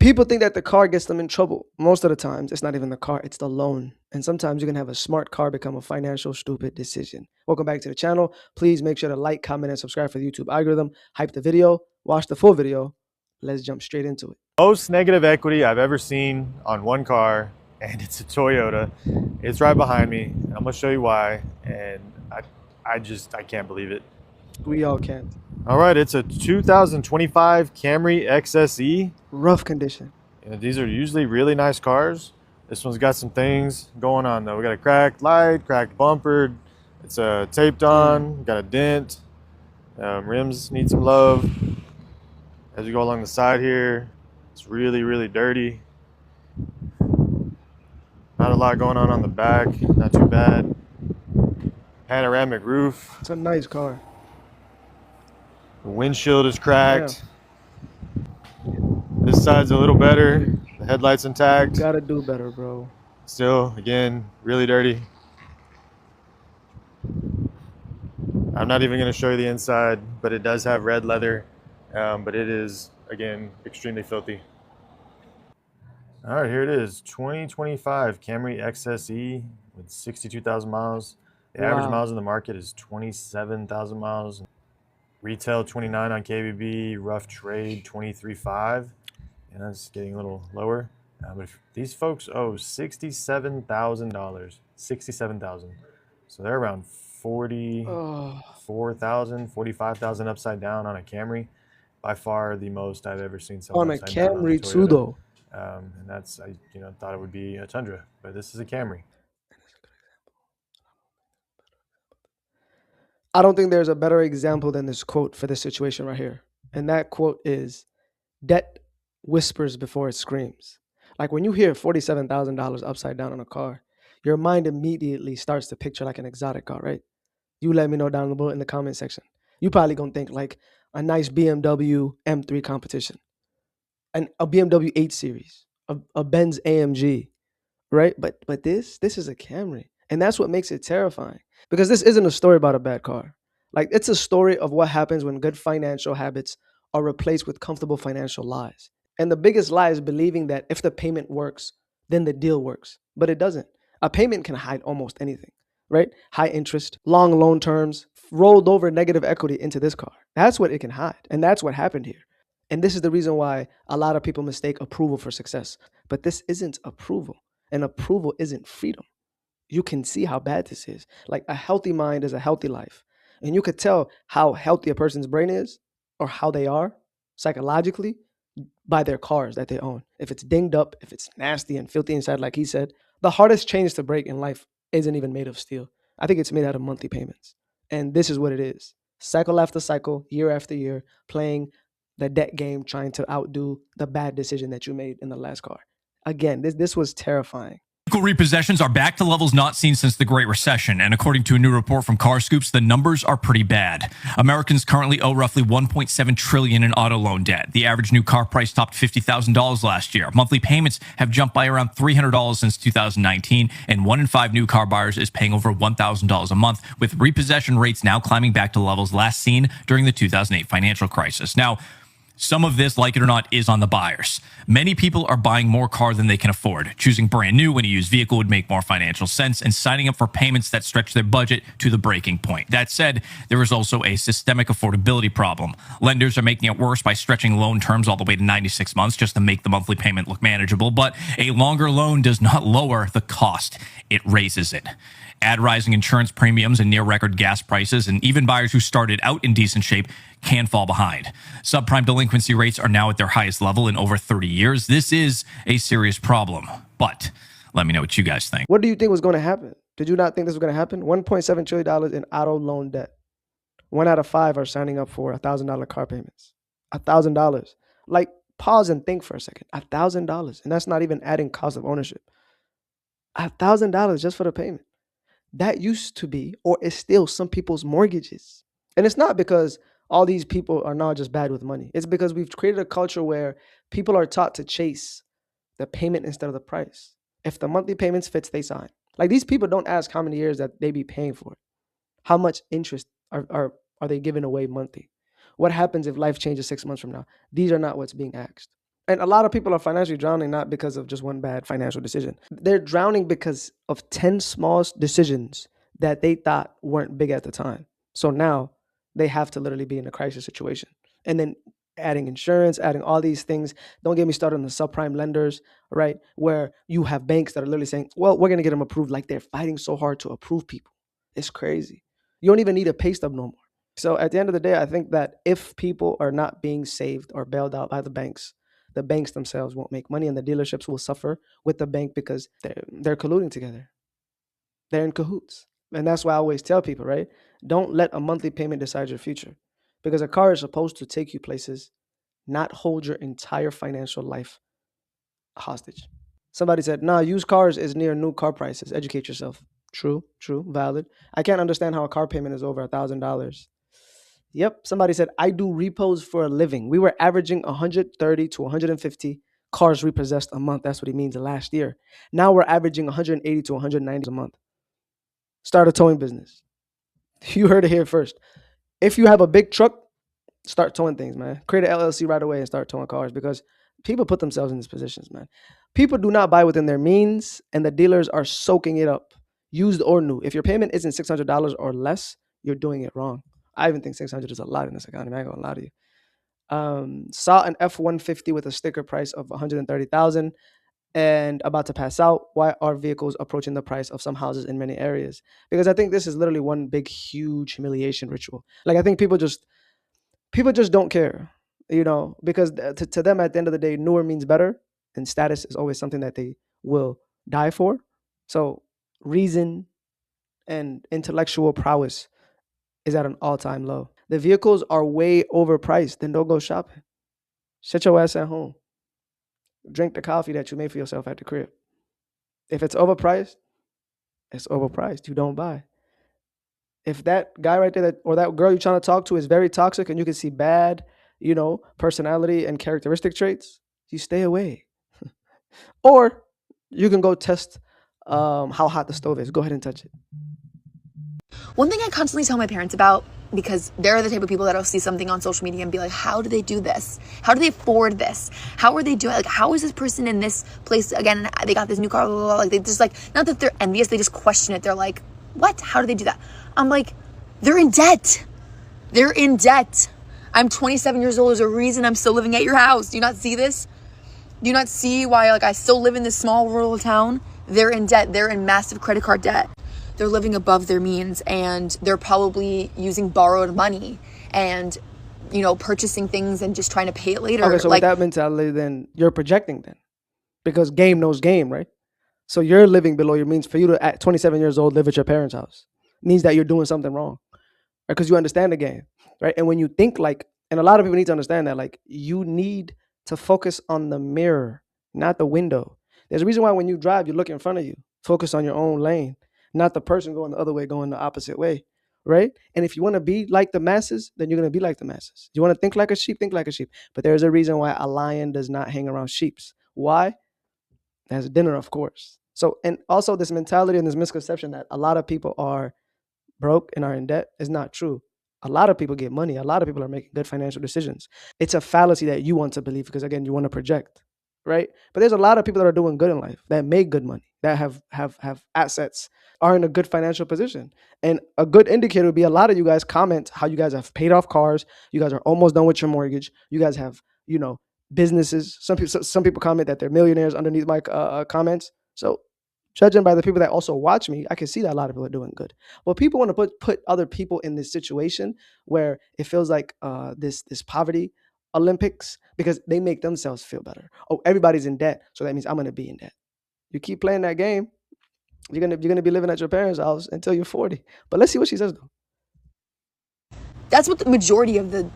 People think that the car gets them in trouble. Most of the times, it's not even the car, it's the loan. And sometimes you can have a smart car become a financial stupid decision. Welcome back to the channel. Please make sure to like, comment, and subscribe for the YouTube algorithm. Hype the video, watch the full video. Let's jump straight into it. Most negative equity I've ever seen on one car, and it's a Toyota. It's right behind me. I'm gonna show you why, and I can't believe it. We all can't. All right, it's a 2025 Camry XSE. Rough condition. These are usually really nice cars. This one's got some things going on though. We got a cracked light, cracked bumper. It's taped on, got a dent. Rims need some love. As you go along the side here, it's really, really dirty. Not a lot going on the back, not too bad. Panoramic roof. It's a nice car. The windshield is cracked. Yeah. This side's a little better. The headlight's intact. Gotta do better, bro. Still, again, really dirty. I'm not even gonna show you the inside, but it does have red leather. But it is, again, extremely filthy. All right, here it is, 2025 Camry XSE with 62,000 miles. The average miles in the market is 27,000 miles. Retail 29 on KBB, rough trade 23.5, and that's getting a little lower. But these folks owe $67,000, 67,000. So they're around 44,000, 45,000 upside down on a Camry. By far the most I've ever seen someone on a Camry too, though. And that's, I thought it would be a Tundra, but this is a Camry. I don't think there's a better example than this quote for this situation right here. And that quote is, "Debt whispers before it screams." Like when you hear $47,000 upside down on a car, your mind immediately starts to picture like an exotic car, right? You let me know down below in the comment section. You probably gonna think like a nice BMW M3 competition, and a BMW 8 Series, a Benz AMG, right? But this is a Camry, and that's what makes it terrifying. Because this isn't a story about a bad car. Like, it's a story of what happens when good financial habits are replaced with comfortable financial lies. And the biggest lie is believing that if the payment works, then the deal works. But it doesn't. A payment can hide almost anything, right? High interest, long loan terms, rolled over negative equity into this car. That's what it can hide. And that's what happened here. And this is the reason why a lot of people mistake approval for success. But this isn't approval. And approval isn't freedom. You can see how bad this is. Like, a healthy mind is a healthy life. And you could tell how healthy a person's brain is or how they are psychologically by their cars that they own. If it's dinged up, if it's nasty and filthy inside, like he said, the hardest chains to break in life isn't even made of steel. I think it's made out of monthly payments. And this is what it is. Cycle after cycle, year after year, playing the debt game, trying to outdo the bad decision that you made in the last car. Again, this was terrifying. Vehicle repossessions are back to levels not seen since the Great Recession, and according to a new report from CarScoops, the numbers are pretty bad. Americans currently owe roughly $1.7 trillion in auto loan debt. The average new car price topped $50,000 last year. Monthly payments have jumped by around $300 since 2019, and 1 in 5 new car buyers is paying over $1,000 a month, with repossession rates now climbing back to levels last seen during the 2008 financial crisis. Now, some of this, like it or not, is on the buyers. Many people are buying more car than they can afford. Choosing brand new when a used vehicle would make more financial sense, and signing up for payments that stretch their budget to the breaking point. That said, there is also a systemic affordability problem. Lenders are making it worse by stretching loan terms all the way to 96 months just to make the monthly payment look manageable. But a longer loan does not lower the cost, it raises it. Add rising insurance premiums and near record gas prices, and even buyers who started out in decent shape can fall behind. Subprime delinquency rates are now at their highest level in over 30 years. This is a serious problem, but let me know what you guys think. What do you think was going to happen? Did you not think this was going to happen? $1.7 trillion in auto loan debt. 1 out of 5 are signing up for $1,000 car payments. $1,000. Like, pause and think for a second. $1,000. And that's not even adding cost of ownership. $1,000 just for the payment. That used to be, or is still, some people's mortgages. And it's not because all these people are now just bad with money. It's because we've created a culture where people are taught to chase the payment instead of the price. If the monthly payments fits, they sign. Like, these people don't ask how many years that they be paying for it. How much interest are they giving away monthly? What happens if life changes 6 months from now? These are not what's being asked. And a lot of people are financially drowning not because of just one bad financial decision. They're drowning because of 10 small decisions that they thought weren't big at the time. So now they have to literally be in a crisis situation. And then adding insurance, adding all these things. Don't get me started on the subprime lenders, right? Where you have banks that are literally saying, well, we're going to get them approved, like they're fighting so hard to approve people. It's crazy. You don't even need a pay stub no more. So at the end of the day, I think that if people are not being saved or bailed out by the banks themselves won't make money, and the dealerships will suffer with the bank because they're colluding together. They're in cahoots. And that's why I always tell people, right? Don't let a monthly payment decide your future, because a car is supposed to take you places, not hold your entire financial life hostage. Somebody said, nah, used cars is near new car prices. Educate yourself. True, valid. I can't understand how a car payment is over $1,000. Yep. Somebody said, I do repos for a living. We were averaging 130 to 150 cars repossessed a month. That's what he means last year. Now we're averaging 180 to 190 a month. Start a towing business. You heard it here first. If you have a big truck, start towing things, man. Create an LLC right away and start towing cars, because people put themselves in these positions, man. People do not buy within their means, and the dealers are soaking it up, used or new. If your payment isn't $600 or less, you're doing it wrong. I even think 600 is a lot in this economy. I ain't gonna lie to you. Saw an F-150 with a sticker price of 130,000 and about to pass out. Why are vehicles approaching the price of some houses in many areas? Because I think this is literally one big, huge humiliation ritual. Like, I think people just don't care, because to them, at the end of the day, newer means better, and status is always something that they will die for. So reason and intellectual prowess is at an all-time low. The vehicles are way overpriced. Then don't go shopping. Sit your ass at home. Drink the coffee that you made for yourself at the crib. If it's overpriced, it's overpriced. You don't buy. If that guy right there or that girl you're trying to talk to is very toxic and you can see bad, personality and characteristic traits, you stay away. Or you can go test how hot the stove is. Go ahead and touch it. One thing I constantly tell my parents about, because they're the type of people that'll see something on social media and be like, how do they do this? How do they afford this? How are they doing it? Like, how is this person in this place again? They got this new car, blah, blah, blah. Like, they just not that they're envious, they just question it. They're like, what? How do they do that? I'm like, they're in debt. They're in debt. I'm 27 years old. There's a reason I'm still living at your house. Do you not see this? Do you not see why, I still live in this small rural town? They're in debt. They're in massive credit card debt. They're living above their means, and they're probably using borrowed money and, purchasing things and just trying to pay it later. Okay, so with that mentality, then you're projecting then, because game knows game, right? So you're living below your means. For you to, at 27 years old, live at your parents' house means that you're doing something wrong, right? Because you understand the game, right? And when you think and a lot of people need to understand that, you need to focus on the mirror, not the window. There's a reason why when you drive, you look in front of you. Focus on your own lane, not the person going the other way, going the opposite way, right? And if you want to be like the masses, then you're going to be like the masses. You want to think like a sheep, think like a sheep. But there's a reason why a lion does not hang around sheeps. Why? That's dinner, of course. So, and also this mentality and this misconception that a lot of people are broke and are in debt is not true. A lot of people get money. A lot of people are making good financial decisions. It's a fallacy that you want to believe because, again, you want to project, right? But there's a lot of people that are doing good in life, that make good money, that have assets, are in a good financial position. And a good indicator would be a lot of you guys comment how you guys have paid off cars. You guys are almost done with your mortgage. You guys have, businesses. Some people comment that they're millionaires underneath my comments. So judging by the people that also watch me, I can see that a lot of people are doing good. But people want to put other people in this situation where it feels like this poverty Olympics, because they make themselves feel better. Oh, everybody's in debt, so that means I'm going to be in debt. You keep playing that game, you're gonna be living at your parents' house until you're 40. But let's see what she says though. That's what the majority of the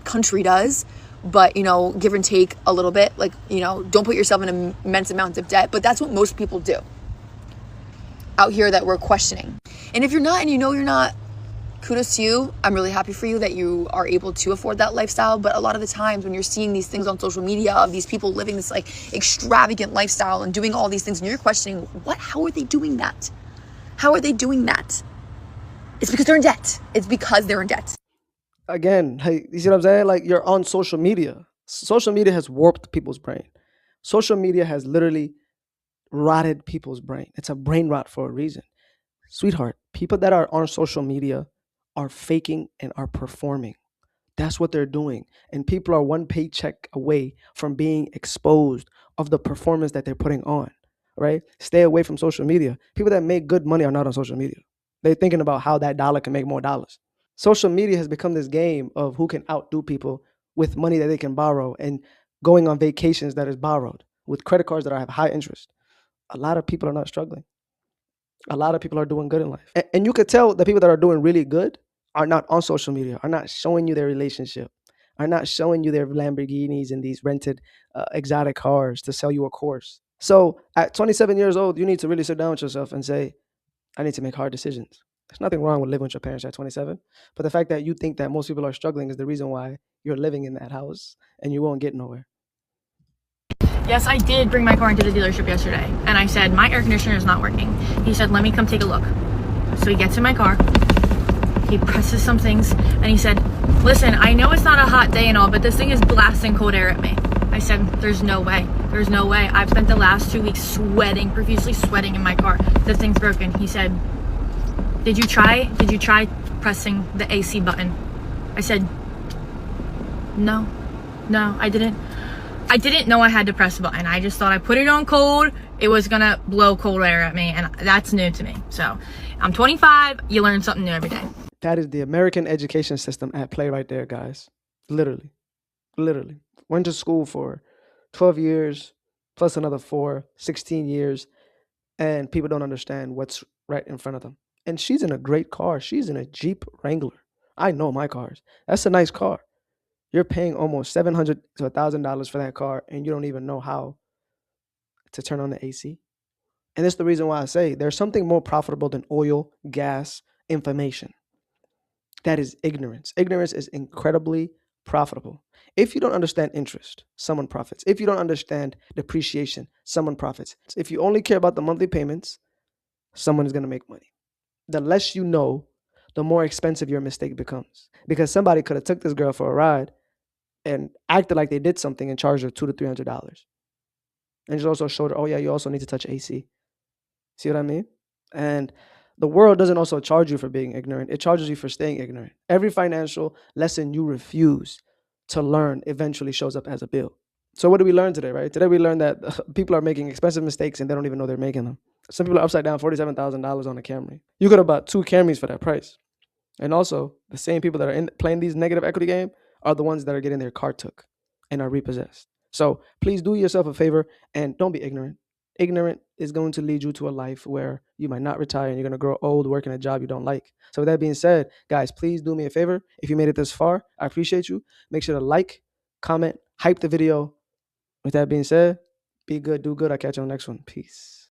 country does. But, give and take a little bit. Don't put yourself in an immense amount of debt. But that's what most people do out here that we're questioning. And if you're not, and you're not, kudos to you. I'm really happy for you that you are able to afford that lifestyle. But a lot of the times when you're seeing these things on social media of these people living this extravagant lifestyle and doing all these things, and you're questioning, how are they doing that? How are they doing that? It's because they're in debt. It's because they're in debt. Again, hey, you see what I'm saying? You're on social media. Social media has warped people's brain. Social media has literally rotted people's brain. It's a brain rot for a reason. Sweetheart, people that are on social media are faking and are performing. That's what they're doing. And people are one paycheck away from being exposed of the performance that they're putting on, right? Stay away from social media. People that make good money are not on social media. They're thinking about how that dollar can make more dollars. Social media has become this game of who can outdo people with money that they can borrow and going on vacations that is borrowed with credit cards that have high interest. A lot of people are not struggling. A lot of people are doing good in life. And you could tell the people that are doing really good are not on social media, are not showing you their relationship, are not showing you their Lamborghinis and these rented exotic cars to sell you a course. So at 27 years old, you need to really sit down with yourself and say, I need to make hard decisions. There's nothing wrong with living with your parents at 27. But the fact that you think that most people are struggling is the reason why you're living in that house and you won't get nowhere. Yes, I did bring my car into the dealership yesterday, and I said, my air conditioner is not working. He said, let me come take a look. So he gets in my car, he presses some things, and he said, listen, I know it's not a hot day and all, but this thing is blasting cold air at me. I said, there's no way. There's no way. I've spent the last 2 weeks sweating, profusely sweating in my car. This thing's broken. He said, did you try pressing the AC button? I said, no, I didn't know I had to press the button. I just thought I put it on cold, it was gonna blow cold air at me, and that's new to me. So I'm 25, you learn something new every day. That is the American education system at play right there, guys. Literally. Went to school for 12 years, plus another 4, 16 years, and people don't understand what's right in front of them. And she's in a great car. She's in a Jeep Wrangler. I know my cars. That's a nice car. You're paying almost $700 to $1,000 for that car, and you don't even know how to turn on the AC. And that's the reason why I say there's something more profitable than oil, gas, information. That is ignorance. Ignorance is incredibly profitable. If you don't understand interest, someone profits. If you don't understand depreciation, someone profits. If you only care about the monthly payments, someone is going to make money. The less you know, the more expensive your mistake becomes. Because somebody could have took this girl for a ride and acted like they did something and charged her $200 to $300. And just also showed her, oh yeah, you also need to touch AC. See what I mean? And the world doesn't also charge you for being ignorant. It charges you for staying ignorant. Every financial lesson you refuse to learn eventually shows up as a bill. So what did we learn today, right? Today we learned that people are making expensive mistakes and they don't even know they're making them. Some people are upside down $47,000 on a Camry. You could have bought 2 Camrys for that price. And also, the same people that are playing these negative equity game are the ones that are getting their car took and are repossessed. So please do yourself a favor and don't be ignorant. Ignorant is going to lead you to a life where you might not retire and you're going to grow old working a job you don't like. So with that being said, guys, please do me a favor. If you made it this far, I appreciate you. Make sure to like, comment, hype the video. With that being said, be good, do good. I'll catch you on the next one. Peace.